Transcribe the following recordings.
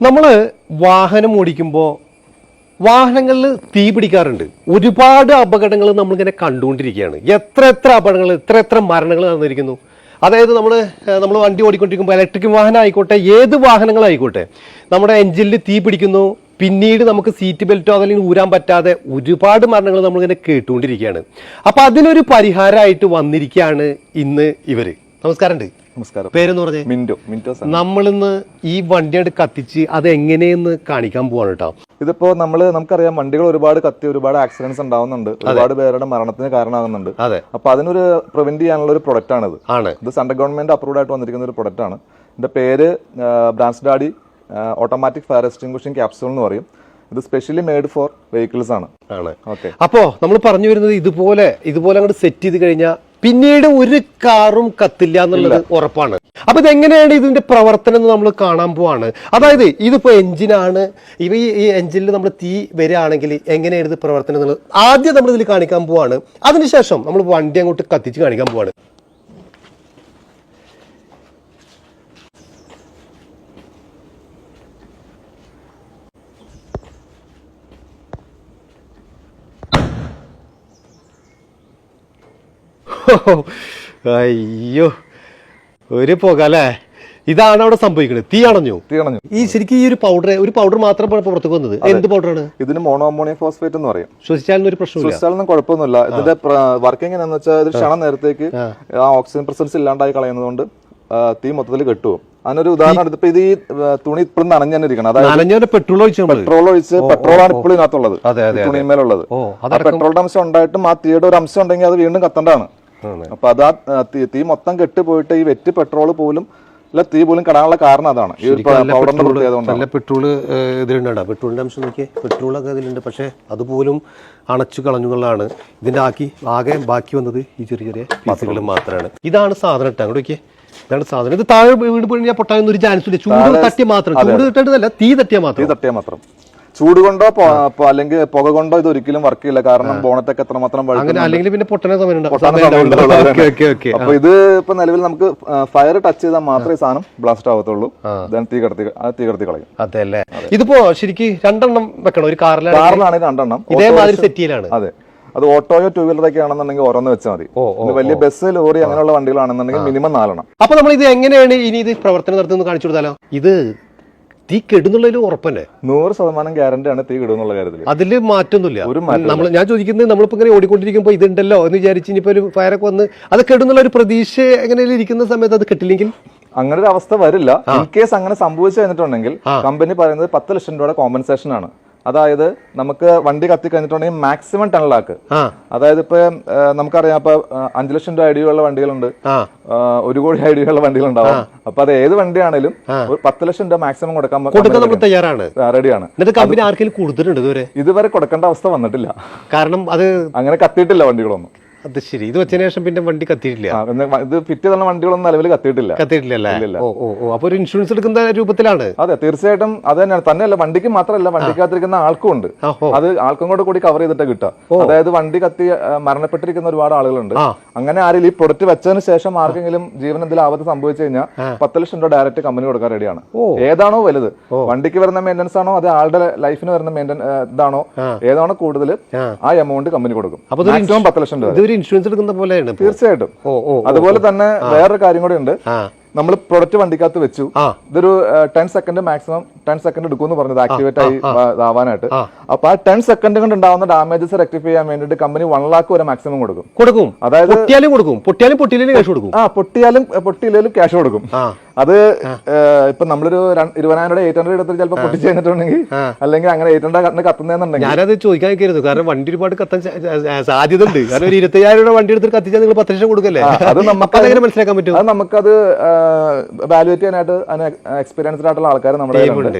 നമ്മൾ വാഹനം ഓടിക്കുമ്പോൾ വാഹനങ്ങളിൽ തീ പിടിക്കാറുണ്ട്. ഒരുപാട് അപകടങ്ങൾ നമ്മളിങ്ങനെ കണ്ടുകൊണ്ടിരിക്കുകയാണ്. എത്ര അപകടങ്ങൾ, എത്ര മരണങ്ങൾ നടന്നിരിക്കുന്നു. അതായത് നമ്മൾ വണ്ടി ഓടിക്കൊണ്ടിരിക്കുമ്പോൾ ഇലക്ട്രിക് വാഹനം ആയിക്കോട്ടെ, ഏത് വാഹനങ്ങളായിക്കോട്ടെ, നമ്മുടെ എഞ്ചിനിൽ തീ പിടിക്കുന്നു. പിന്നീട് നമുക്ക് സീറ്റ് ബെൽറ്റോ അല്ലെങ്കിൽ ഊരാൻ പറ്റാതെ ഒരുപാട് മരണങ്ങൾ നമ്മളിങ്ങനെ കേട്ടുകൊണ്ടിരിക്കുകയാണ്. അപ്പം അതിനൊരു പരിഹാരമായിട്ട് വന്നിരിക്കുകയാണ് ഇന്ന് ഇവർ. നമസ്കാരമുണ്ട്. നമസ്കാരം. പേരെന്ന് പറഞ്ഞേ? മിന്റോ. നമ്മളിന്ന് ഈ വണ്ടിയായിട്ട് കത്തിച്ച് അത് എങ്ങനെയെന്ന് കാണിക്കാൻ പോവാണ് കേട്ടോ. ഇതിപ്പോ നമുക്കറിയാം, വണ്ടികൾ ഒരുപാട് കത്തി ഒരുപാട് ആക്സിഡന്റ്സ് ഉണ്ടാവുന്നുണ്ട്, ഒരുപാട് പേരുടെ മരണത്തിന് കാരണമാകുന്നുണ്ട്. അതെ. അപ്പൊ അതിനൊരു പ്രിവെന്റ് ചെയ്യാനുള്ള ഒരു പ്രൊഡക്റ്റ് ആണ് ആണ്. ഇത് സെൻട്രൽ ഗവൺമെന്റ് അപ്രൂവ്ഡ് ആയിട്ട് വന്നിരിക്കുന്ന ഒരു പ്രൊഡക്റ്റ് ആണ്. ഇതിന്റെ പേര് ബ്രാൻസ്ഡാഡി ഓട്ടോമാറ്റിക് ഫയർ എക്സ്റ്റിംഗ്വിഷിംഗ് ക്യാപ്സൂൾ എന്ന് പറയും. ഇത് സ്പെഷ്യലി മെയ്ഡ് ഫോർ വെഹിക്കിൾസ് ആണ്. ഓക്കെ. അപ്പോ നമ്മൾ പറഞ്ഞു വരുന്നത് ഇതുപോലെ അങ്ങോട്ട് സെറ്റ് ചെയ്ത് കഴിഞ്ഞാൽ പിന്നീട് ഒരു കാറും കത്തില്ല എന്നുള്ളത് ഉറപ്പാണ്. അപ്പൊ ഇതെങ്ങനെയാണ് ഇതിന്റെ പ്രവർത്തനം എന്ന് നമ്മൾ കാണാൻ പോവാണ്. അതായത് ഇതിപ്പോ എഞ്ചിനാണ്. ഈ എഞ്ചിനിൽ നമ്മൾ തീ വരികയാണെങ്കിൽ എങ്ങനെയാണ് ഇത് പ്രവർത്തനം എന്നുള്ളത് ആദ്യം നമ്മൾ ഇതിൽ കാണിക്കാൻ പോവാണ്. അതിനുശേഷം നമ്മൾ വണ്ടി അങ്ങോട്ട് കത്തിച്ച് കാണിക്കാൻ പോവാണ്. അയ്യോ, ഒരു പുക അല്ലേ. ഇതാണ് അവിടെ സംഭവിക്കുന്നത്. തീ അണഞ്ഞു. ഈ ശരിക്കും ഈ ഒരു പൗഡർ മാത്രം പുറത്തേക്ക് വന്നത്. എന്ത് പൗഡറാണ്? ഇതിന് മോണോ അമോണിയം ഫോസ്ഫേറ്റ് എന്ന് പറയും. ശ്വസിച്ചാലും ഒരു പ്രശ്നമില്ല. ശ്വസിച്ചാലൊന്നും കുഴപ്പമൊന്നുമില്ല. ഇതിന്റെ വർക്കിംഗ് എന്ന് വെച്ചാൽ ഇത് ക്ഷണം നേരത്തേക്ക് ആ ഓക്സിജൻ പ്രസൻസ് ഇല്ലാണ്ടായി കളയുന്നതുകൊണ്ട് തീ മൊത്തത്തിൽ കെട്ടുപോകും. അതിനൊരു ഉദാഹരണം എടുത്തപ്പോ ഇത് ഈ തുണി ഇപ്പോഴും നനഞ്ഞു ഇരിക്കണം. അതായത് പെട്രോൾ ഒഴിച്ച് പെട്രോളാണ് ഇപ്പോഴും ഇതിനകത്തുള്ളത്, തുണിമേലുള്ളത്. പെട്രോളിന്റെ അംശം ഉണ്ടായിട്ടും ആ തീയുടെ ഒരു അംശം ഉണ്ടെങ്കിൽ അത് വീണ്ടും കത്തണ്ടാണ്. അപ്പൊ അത് ആ തീ മൊത്തം കെട്ടുപോയിട്ട് ഈ വെറ്റ് പെട്രോൾ പോലും തീ പോലും കടാനുള്ള കാരണം അതാണ്. ഈ പൗഡറിന്റെ പ്രത്യേകത നല്ല പെട്രോള് ഇതിലുണ്ടാ. പെട്രോളിന്റെ അംശം നോക്കിയേ, പെട്രോളൊക്കെ ഇതിലുണ്ട്. പക്ഷെ അതുപോലും അണച്ചു കളഞ്ഞു എന്നുള്ളതാണ്. ഇതിന്റെ ആകെ ബാക്കി വന്നത് ഈ ചെറിയ പീസുകൾ മാത്രമാണ്. ഇതാണ് സാധനം ഇട്ടാ. അങ്ങോട്ട് നോക്കിയേ, ഇതാണ് സാധനം. ഇത് താഴെ വീട് പോയി പൊട്ടാനൊന്നും ഒരു ചാൻസ് ഇല്ല. ചൂട് തട്ടിയ മാത്രം, ചൂട് തട്ടേണ്ടതല്ല, തീ തട്ടിയാൽ മാത്രം. ചൂട് കൊണ്ടോ അല്ലെങ്കിൽ പുക കൊണ്ടോ ഇത് ഒരിക്കലും വർക്ക് ചെയ്യില്ല. കാരണം ബോണറ്റൊക്കെ എത്രമാത്രം അല്ലെങ്കിൽ പിന്നെ പൊട്ടണ സമയം. അപ്പൊ ഇത് ഇപ്പൊ നിലവിൽ നമുക്ക് ഫയർ ടച്ച് ചെയ്താൽ മാത്രമേ ഈ സാധനം ബ്ലാസ്റ്റ് ആവത്തുള്ളൂ. തീ കടത്തി കളയും. അതെ അല്ലേ. ഇതിപ്പോ ശരിക്കും 2 എണ്ണം വെക്കണം. ഒരു കാറിലാണ് 2 എണ്ണം ഇതേമാതിരി സെറ്റ് ചെയ്യലാണ്. അതെ. അത് ഓട്ടോയോ 2 വീലറൊക്കെ ആണെന്നുണ്ടെങ്കിൽ ഓരോന്ന് വെച്ചാൽ മതി. വലിയ ബസ്, ലോറി അങ്ങനെയുള്ള വണ്ടികളാണെന്നുണ്ടെങ്കിൽ മിനിമം 4 എണ്ണം. അപ്പൊ നമ്മൾ ഇത് എങ്ങനെയാണ് ഇനി ഇത് പ്രവർത്തനം നടത്തുന്നത് കാണിച്ചു കൊടുത്താലോ. ഇത് തീ കെടുന്നുള്ളതിൽ ഉറപ്പന്നെ 100% ഗ്യാരണ്ടി ആണ് തീ കെടുന്നുള്ള കാര്യത്തിൽ. അതില് മാറ്റൊന്നുമില്ല. ഞാൻ ചോദിക്കുന്നത്, നമ്മളിപ്പോ ഇങ്ങനെ ഓടിക്കൊണ്ടിരിക്കുമ്പോ ഇതുണ്ടല്ലോ എന്ന് വിചാരിച്ച് ഇനിയിപ്പോ ഒരു ഫയറൊക്കെ വന്ന് അത് കെടുന്നുള്ള ഒരു പ്രതീക്ഷ എങ്ങനെയും ഇരിക്കുന്ന സമയത്ത് അത് കെട്ടില്ലെങ്കിൽ അങ്ങനെ ഒരു അവസ്ഥ വരില്ല. ഇൻ കേസ് അങ്ങനെ സംഭവിച്ചു കഴിഞ്ഞിട്ടുണ്ടെങ്കിൽ കമ്പനി പറയുന്നത് 10 ലക്ഷം രൂപയുടെ കോമ്പൻസേഷൻ ആണ്. അതായത് നമുക്ക് വണ്ടി കത്തി കഴിഞ്ഞിട്ടുണ്ടെങ്കിൽ മാക്സിമം 10 ലാഖ്. അതായത് ഇപ്പൊ നമുക്കറിയാം, ഇപ്പൊ 5 ലക്ഷം രൂപ ഐഡിയുള്ള വണ്ടികളുണ്ട്, 1 കോടി ഐഡിയുള്ള വണ്ടികളുണ്ടാവും. അപ്പൊ അത് ഏത് വണ്ടിയാണെങ്കിലും 10 ലക്ഷം രൂപ മാക്സിമം കൊടുക്കാൻ തയ്യാറാണ്, റെഡിയാണ്. കമ്പനി ആർക്കെങ്കിലും കൊടുത്തിട്ടുണ്ട്? ഇതുവരെ കൊടുക്കേണ്ട അവസ്ഥ വന്നിട്ടില്ല. കാരണം അത് അങ്ങനെ കത്തിയിട്ടില്ല വണ്ടികളൊന്നും. അത് ശരി. ഇത് വെച്ചതിന് ശേഷം പിന്നെ വണ്ടി കത്തിയിട്ടില്ല. ഇത് ഫിറ്റ് ചെയ്തുള്ള വണ്ടികളൊന്നും നിലവിൽ കത്തിയിട്ടില്ല. അപ്പൊ ഒരു ഇൻഷുറൻസ് എടുക്കുന്ന രൂപത്തിലാണ്. അതെ, തീർച്ചയായിട്ടും അത് തന്നെയല്ല, വണ്ടിക്ക് മാത്രമല്ല, വണ്ടിക്കകത്തിരിക്കുന്ന ആൾക്കും ഉണ്ട്. അത് ആൾക്കും കൂടി കവർ ചെയ്തിട്ട് കിട്ടുക. അതായത് വണ്ടി കത്തി മരണപ്പെട്ടിരിക്കുന്ന ഒരുപാട് ആളുകളുണ്ട്. അങ്ങനെ ആരെങ്കിലും ഈ പ്രൊഡക്റ്റ് വെച്ചതിന് ശേഷം ആർക്കെങ്കിലും ജീവൻ എന്തെങ്കിലും ആപത്ത് സംഭവിച്ചു കഴിഞ്ഞാൽ 10 ലക്ഷം രൂപ ഡയറക്റ്റ് കമ്പനി കൊടുക്കാൻ റെഡിയാണ്. ഏതാണോ വലുത്, വണ്ടിക്ക് വരുന്ന മെയിൻ്റനൻസ് ആണോ അത് ആളുടെ ലൈഫിന് വരുന്ന ഇതാണോ, ഏതാണോ കൂടുതൽ ആ എമൗണ്ട് കമ്പനി കൊടുക്കും. മാക്സിമം 10 ലക്ഷം രൂപ ഇൻഷുറൻസ് എടുക്കുന്ന പോലെയാണ്. തീർച്ചയായിട്ടും. അതുപോലെ തന്നെ വേറൊരു കാര്യം കൂടി ഉണ്ട്. നമ്മൾ പ്രൊഡക്റ്റ് വണ്ടിക്കകത്ത് വെച്ചു, ഇതൊരു 10 സെക്കൻഡ് മാക്സിമം 10 സെക്കൻഡ് എടുക്കുമെന്ന് പറഞ്ഞത് ആക്ടിവേറ്റ് ആയി ആവാനായിട്ട്. അപ്പൊ ആ 10 സെക്കൻഡ് കൊണ്ട് ഉണ്ടാവുന്ന ഡാമേജസ് റെക്ടിഫൈ ചെയ്യാൻ വേണ്ടിട്ട് കമ്പനി 1 ലാഖ് വരെ മാക്സിമം കൊടുക്കും. അതായത് പൊട്ടിയാലും ക്യാഷ് കൊടുക്കും. അത് ഇപ്പൊ നമ്മളൊരു 20,000 800 എടുത്തിട്ട് ചിലപ്പോൾ പൊട്ടിച്ച് കഴിഞ്ഞിട്ടുണ്ടെങ്കിൽ, അല്ലെങ്കിൽ അങ്ങനെ 800 കത്തുന്നുണ്ടെങ്കിൽ. ഞാനത് ചോദിക്കാൻ നിൽക്കരുത്, കാരണം വണ്ടി ഒരുപാട് കത്താൻ സാധ്യത ഉണ്ട്. കാരണം ഒരു 20,000 വണ്ടി എടുത്തിട്ട് കത്തിച്ചാൽ നിങ്ങൾ 10 ലക്ഷം കൊടുക്കല്ലേ. അത് നമുക്ക് അതെങ്ങനെ മനസ്സിലാക്കാൻ പറ്റും? അത് നമുക്കത് വാലുവേറ്റ് ചെയ്യാനായിട്ട് എക്സ്പീരിയൻസ്ഡ് ആയിട്ടുള്ള ആൾക്കാർ നമ്മുടെ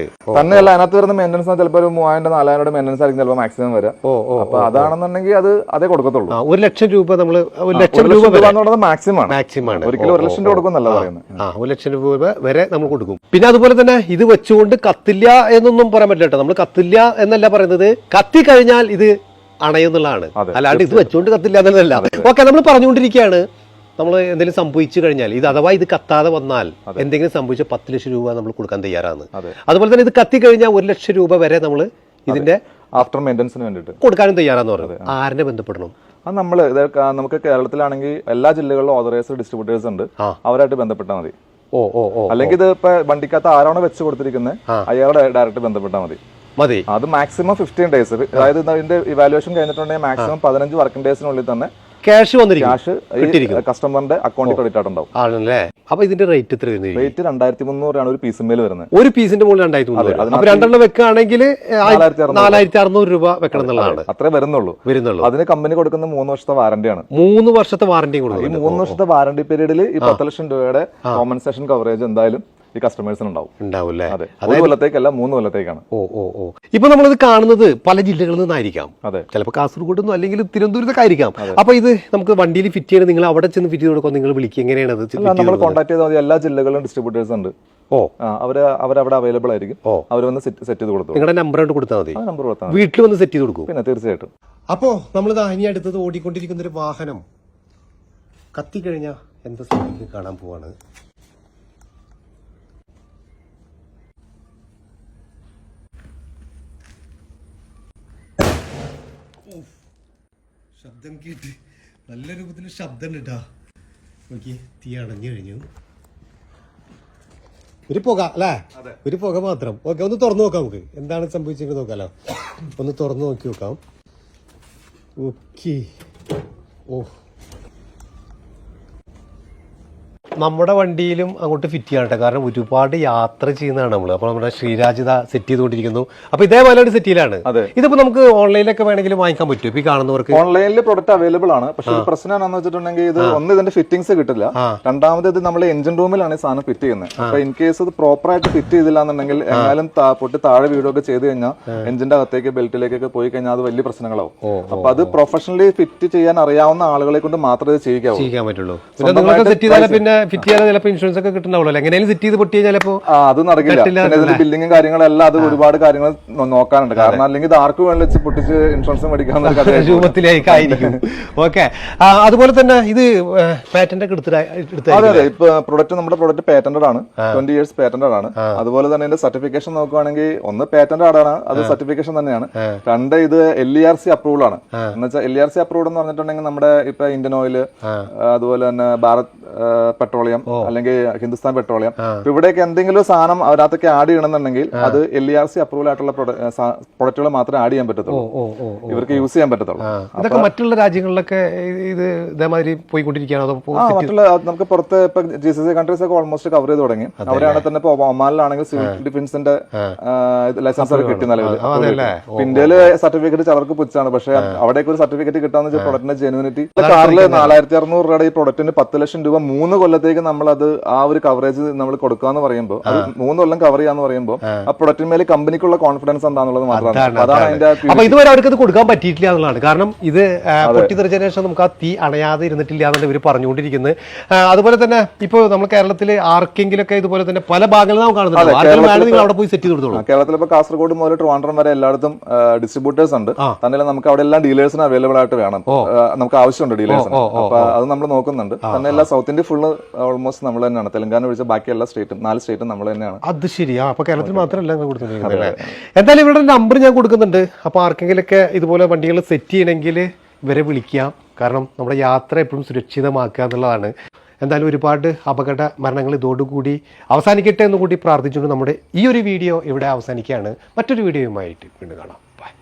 തന്നെയല്ല. അതിനകത്ത് വരുന്ന മെയിൻ്റനൻസ് ചിലപ്പോൾ ഒരു 3,000-4,000 മെയിൻ്റനൻസ് ആയിരിക്കും ചിലപ്പോൾ മാക്സിമം വരാം. അപ്പൊ അതാണെന്നുണ്ടെങ്കിൽ അത് അതേ കൊടുക്കത്തുള്ളൂ. 1 ലക്ഷം രൂപ നമ്മൾ 1 ലക്ഷം രൂപ എന്നുള്ളത് മാക്സിമം ആണ്. ഒരിക്കലും 1 ലക്ഷം രൂപ കൊടുക്കുന്നല്ല പറയുന്നത്. 1 ലക്ഷം രൂപ വരെ നമ്മൾ കൊടുക്കും. പിന്നെ അതുപോലെ തന്നെ ഇത് വെച്ചുകൊണ്ട് കത്തില്ല എന്നൊന്നും പറയാൻ പറ്റില്ല കേട്ടോ. നമ്മൾ കത്തില്ല എന്നല്ല പറയുന്നത്, കത്തി കഴിഞ്ഞാൽ ഇത് അണയുന്നുള്ളതാണ്. അല്ലാണ്ട് ഇത് വെച്ചുകൊണ്ട് കത്തില്ല എന്നല്ല. ഓക്കെ, നമ്മൾ പറഞ്ഞുകൊണ്ടിരിക്കുകയാണ് നമ്മൾ എന്തെങ്കിലും സംഭവിച്ചു കഴിഞ്ഞാൽ ഇത് അഥവാ ഇത് കത്താതെ വന്നാൽ എന്തെങ്കിലും സംഭവിച്ചാൽ 10 ലക്ഷം രൂപ നമ്മൾ കൊടുക്കാൻ തയ്യാറാണ്. അതുപോലെ തന്നെ ഇത് കത്തി കഴിഞ്ഞാൽ 1 ലക്ഷം രൂപ വരെ നമ്മൾ ഇതിന്റെ ആഫ്റ്റർ മെയിൻ്റനൻസിന് വേണ്ടിയിട്ട് കൊടുക്കാനും തയ്യാറാന്ന് പറയുന്നത്. ആരെ ബന്ധപ്പെടണം? അത് നമുക്ക് കേരളത്തിലാണെങ്കിൽ എല്ലാ ജില്ലകളിലും ഓതറൈസ്ഡ് ഡിസ്ട്രിബ്യൂട്ടേഴ്സ് ഉണ്ട്, അവരായിട്ട് ബന്ധപ്പെട്ടാൽ മതി. അല്ലെങ്കിൽ ഇത് ഇപ്പൊ വണ്ടിക്കകത്ത് ആരാണോ വെച്ച് കൊടുത്തിരിക്കുന്നത് അയാളെ ഡയറക്റ്റ് ബന്ധപ്പെട്ടാൽ മതി. അത് മാക്സിമം 15 ഡേയ്സ്, അതായത് ഇതിന്റെ ഇവാലുവേഷൻ കഴിഞ്ഞിട്ടുണ്ടെങ്കിൽ മാക്സിമം 15 വർക്കിംഗ് ഡേയ്സിനുള്ളിൽ തന്നെ ക്യാഷ് ക്യാഷ് കസ്റ്റമറിന്റെ അക്കൗണ്ടിൽ ക്രെഡിറ്റ് ആയിട്ടുണ്ടാവും. ആണല്ലേ? അപ്പൊ ഇതിന്റെ റേറ്റ് എത്ര വരുന്നത്? റേറ്റ് 2300 ആണ് ഒരു പീസിന്മേൽ വരുന്നത്. ഒരു പീസിന്റെ മുകളിൽ 2300. അപ്പൊ 2 വെക്കുകയാണെങ്കിൽ 4600 രൂപ വെക്കണം എന്നുള്ളതാണ്. അത്രേ വരുന്നുള്ളൂ. അതിന് കമ്പനി കൊടുക്കുന്ന 3 വർഷത്തെ വാറന്റിയാണ്. 3 വർഷത്തെ വാറന്റിയും കൊടുക്കും. ഈ 3 വർഷത്തെ വാറന്റി പീരീഡിൽ ഈ 10 ലക്ഷം രൂപയുടെ കോമ്പൻസേഷൻ കവറേജ് എന്തായാലും ഈ കസ്റ്റമേഴ്സിന് ഉണ്ടാവും. അതെ, 1 കൊല്ലത്തേക്കല്ല 3 കൊല്ലത്തേക്കാണ്. ഇപ്പൊ നമ്മളിത് കാണുന്നത് പല ജില്ലകളിൽ നിന്നായിരിക്കാം. ചിലപ്പോൾ കാസർഗോഡ് നിന്നും അല്ലെങ്കിൽ തിരുവനന്തപുരത്തൊക്കെ ആയിരിക്കാം. അപ്പൊ ഇത് നമുക്ക് വണ്ടിയിൽ ഫിറ്റ് ചെയ്യണം, നിങ്ങൾ അവിടെ ചെന്ന് ഫിറ്റ് ചെയ്ത് കൊടുക്കുക, നിങ്ങൾ വിളിക്കുക, എങ്ങനെയാണ് നമ്മൾ കോൺടാക്ട് ചെയ്താൽ മതി. എല്ലാ ജില്ലകളിലും ഡിസ്ട്രിബ്യൂട്ടേഴ്സ് ഉണ്ട്. അവരവിടെ അവൈലബിൾ ആയിരിക്കും. അവർ വന്ന് സെറ്റ് ചെയ്ത് കൊടുത്തു. നിങ്ങളുടെ നമ്പർ കൊടുത്താൽ മതി. വീട്ടിൽ വന്ന് സെറ്റ് ചെയ്ത് കൊടുക്കും. പിന്നെ തീർച്ചയായിട്ടും. അപ്പോ നമ്മളിത് ഇനി അടുത്തത് ഓടിക്കൊണ്ടിരിക്കുന്ന ഒരു വാഹനം കത്തിക്കഴിഞ്ഞാൽ എന്താ സ്ഥിതിക്ക് കാണാൻ പോവാണ്. ശബ്ദം കേട്ട് നല്ല രൂപത്തിൽ ശബ്ദം കേട്ടാ. നോക്കി, തീ അടഞ്ഞു കഴിഞ്ഞു. ഒരു പുക അല്ലേ? ഒരു പുക മാത്രം. ഓക്കെ, ഒന്ന് തുറന്നു നോക്കാം. നമുക്ക് എന്താണ് സംഭവിച്ചെങ്കിൽ നോക്കാലോ. ഒന്ന് തുറന്നു നോക്കി നോക്കാം. ഓക്കെ. ഓ, നമ്മുടെ വണ്ടിയിലും അങ്ങോട്ട് ഫിറ്റ് ചെയ്യാൻ കേട്ടോ. കാരണം ഒരുപാട് യാത്ര ചെയ്യുന്നതാണ് നമ്മൾ. അപ്പോൾ നമ്മുടെ ശ്രീരാജ് സെറ്റ് ചെയ്തുകൊണ്ടിരിക്കുന്നു. അപ്പൊ ഇതേപോലെ ഒരു സെറ്റിലാണ്. ഇതിപ്പോ നമുക്ക് ഓൺലൈനിലൊക്കെ വേണമെങ്കിൽ വാങ്ങിക്കാൻ പറ്റും. ഇപ്പൊ ഈ കാണുന്നവർക്ക് ഓൺലൈനിൽ പ്രൊഡക്റ്റ് അവൈലബിൾ ആണ്. പക്ഷെ പ്രശ്നം എന്താണെന്ന് വെച്ചിട്ടുണ്ടെങ്കിൽ ഇത് ഒന്ന് ഇതിന്റെ ഫിറ്റിംഗ്സ് കിട്ടില്ല. രണ്ടാമത് ഇത് നമ്മൾ എഞ്ചിൻ റൂമിലാണ് ഈ സാധനം ഫിറ്റ് ചെയ്യുന്നത്. അപ്പൊ ഇൻ കേസ് ഇത് പ്രോപ്പർ ആയിട്ട് ഫിറ്റ് ചെയ്തില്ല എന്നുണ്ടെങ്കിൽ എങ്ങാലും പൊട്ടി താഴെ വീടൊക്കെ ചെയ്ത് കഴിഞ്ഞാൽ എഞ്ചിന്റെ അകത്തേക്ക് ബെൽറ്റിലേക്കൊക്കെ പോയി കഴിഞ്ഞാൽ അത് വലിയ പ്രശ്നങ്ങളാവും. അപ്പൊ അത് പ്രൊഫഷണലി ഫിറ്റ് ചെയ്യാൻ അറിയാവുന്ന ആളുകളെ കൊണ്ട് മാത്രമേ ഇത് ചെയ്യാൻ പറ്റുള്ളൂ. പിന്നെ ഫിറ്റ് ചെയ്യാൻ ചിലപ്പോൾ ഇൻഷുറൻസ് ഒക്കെ കിട്ടുന്നുള്ളൂ. എങ്ങനെയും സെറ്റ് ചെയ്ത് പൊട്ടിയാൽ ചിലപ്പോൾ അത് നടക്കില്ല. പിന്നെ ബില്ലിങ്ങും കാര്യങ്ങളെല്ലാം അത് ഒരുപാട് കാര്യങ്ങൾ നോക്കാനുണ്ട്. കാരണം അല്ലെങ്കിൽ ഇത് ആർക്ക് വേണ്ടി വെച്ച് പൊട്ടിച്ച് ഇൻഷുറൻസ് മേടിക്കാവുന്ന രൂപത്തിലേക്കായിരിക്കും. ഓക്കെ, അതുപോലെ തന്നെ ഇത് പാറ്റന്റ് ഒക്കെ അതെ. ഇപ്പൊ നമ്മുടെ പ്രൊഡക്റ്റ് പേറ്റന്റഡ് ആണ്. 20 years പേറ്റന്റഡ് ആണ്. അതുപോലെ തന്നെ ഇതിന്റെ സർട്ടിഫിക്കേഷൻ നോക്കുവാണെങ്കിൽ ഒന്ന് പേറ്റന്റഡ് ആണ്, അത് സർട്ടിഫിക്കേഷൻ തന്നെയാണ്. 2 ഇത് LERC അപ്രൂവൽ ആണ്. എന്ന് വെച്ചാൽ LERC അപ്രൂവ്ഡ് എന്ന് പറഞ്ഞിട്ടുണ്ടെങ്കിൽ നമ്മുടെ ഇപ്പൊ ഇന്ത്യൻ ഓയിൽ, അതുപോലെ തന്നെ ഭാരത് പെട്രോളിയം അല്ലെങ്കിൽ ഹിന്ദുസ്ഥാൻ പെട്രോളിയം, ഇവിടെയൊക്കെ എന്തെങ്കിലും സാധനം അതിനകത്തൊക്കെ ആഡ് ചെയ്യണമെന്നുണ്ടെങ്കിൽ അത് LERC അപ്രൂവൽ ആയിട്ടുള്ള പ്രൊഡക്റ്റുകൾ മാത്രമേ ആഡ് ചെയ്യാൻ പറ്റത്തുള്ളൂ, ഇവർക്ക് യൂസ് ചെയ്യാൻ പറ്റത്തുള്ളൂ. അതൊക്കെ മറ്റുള്ള രാജ്യങ്ങളിലൊക്കെ ഇത് ഇതേമാതിരി പോയിക്കൊണ്ടിരിക്കുകയാണ്. മറ്റുള്ള നമുക്ക് പുറത്ത് ഇപ്പൊ GCC കൺട്രീസ് ഒക്കെ ഓൾമോസ്റ്റ് കവർ ചെയ്ത് തുടങ്ങി. അവിടെയാണ് തന്നെ ഇപ്പൊ ഒമാനിലാണെങ്കിൽ സിവിൽ ഡിഫൻസിന്റെ ലൈസൻസ് ഒക്കെ കിട്ടി നിലവിൽ. ഇന്ത്യയില് സർട്ടിഫിക്കറ്റ് ചിലർക്ക് പുച്ഛാണ്. പക്ഷെ അവിടേക്ക് ഒരു സർട്ടിഫിക്കറ്റ് കിട്ടാന്ന് വെച്ചാൽ പ്രൊഡക്റ്റിന്റെ ജെനുവിനിറ്റി. കാറില് 4600 രൂപയുടെ ഈ പ്രൊഡക്റ്റിന് 10 ലക്ഷം രൂപ 3 കൊല്ലത്തേക്ക് നമ്മളത് ആ ഒരു കവറേജ് നമ്മൾ കൊടുക്കാന്ന് പറയുമ്പോൾ, അത് 3 കൊല്ലം കവർ ചെയ്യാന്ന് പറയുമ്പോൾ ആ പ്രൊഡക്റ്റിന്മേൽ കമ്പനിക്കുള്ള കോൺഫിഡൻസ് എന്താണെന്നുള്ളത് മാത്രമാണ്. അതാണ് അതിന്റെ. അപ്പൊ ഇതുവരെ അവർക്ക് അത് കൊടുക്കാൻ പറ്റിയിട്ടില്ല എന്നുള്ളതാണ്. കാരണം ഇത് പൊട്ടിത്തെറിച്ചതിന് ശേഷം നമുക്ക് ആ തീ അണയാതെ ഇരുന്നിട്ടില്ല എന്നാണ് ഇവർ പറഞ്ഞുകൊണ്ടിരിക്കുന്നത്. അതുപോലെ തന്നെ ഇപ്പൊ നമ്മൾ കേരളത്തിൽ ആർക്കെങ്കിലൊക്കെ ഇതുപോലെ തന്നെ പല ഭാഗങ്ങളിൽ നാം കാണുന്നുണ്ട്. നിങ്ങൾ അവിടെ പോയി സെറ്റ് ചെയ്ത് കൊടുത്തോളൂ. കേരളത്തിൽ ഇപ്പൊ കാസർഗോഡ് മുതൽ ട്രിവാൻഡ്രം വരെ എല്ലായിടത്തും ഡിസ്ട്രിബ്യൂട്ടേഴ്സ് ഉണ്ട്. തന്നെ നമുക്ക് അവിടെ എല്ലാം ഡീലേഴ്സിന് അവൈലബിൾ ആയിട്ട് വേണം. നമുക്ക് ആവശ്യമുണ്ട് ഡീലേഴ്സിന്. അപ്പൊ അത് നമ്മൾ നോക്കുന്നുണ്ട്. തന്നെ എല്ലാ സൗത്ത് ഇന്ത്യ ഫുള്ള് ഓൾമോസ്റ്റ് നമ്മൾ തന്നെയാണ്. തെലങ്കാന ഒഴിച്ച ബാക്കി എല്ലാ സ്റ്റേറ്റും 4 സ്റ്റേറ്റും നമ്മൾ തന്നെയാണ്. അത് ശരിയാ. അപ്പൊ കേരളത്തിൽ മാത്രമല്ല കൊടുത്തിട്ടുള്ളത്. എന്തായാലും ഇവിടെ നമ്പർ ഞാൻ കൊടുക്കുന്നുണ്ട്. അപ്പൊ ആർക്കെങ്കിലൊക്കെ ഇതുപോലെ വണ്ടികൾ സെറ്റ് ചെയ്യണമെങ്കിൽ ഇവരെ വിളിക്കാം. കാരണം നമ്മുടെ യാത്ര എപ്പോഴും സുരക്ഷിതമാക്കുക എന്നുള്ളതാണ്. എന്തായാലും ഒരുപാട് അപകട മരണങ്ങൾ ഇതോടുകൂടി അവസാനിക്കട്ടെ എന്ന് കൂടി പ്രാർത്ഥിച്ചുകൊണ്ട് നമ്മുടെ ഈ ഒരു വീഡിയോ ഇവിടെ അവസാനിക്കുകയാണ്. മറ്റൊരു വീഡിയോയുമായിട്ട് വീണ്ടും കാണാം. ബൈ.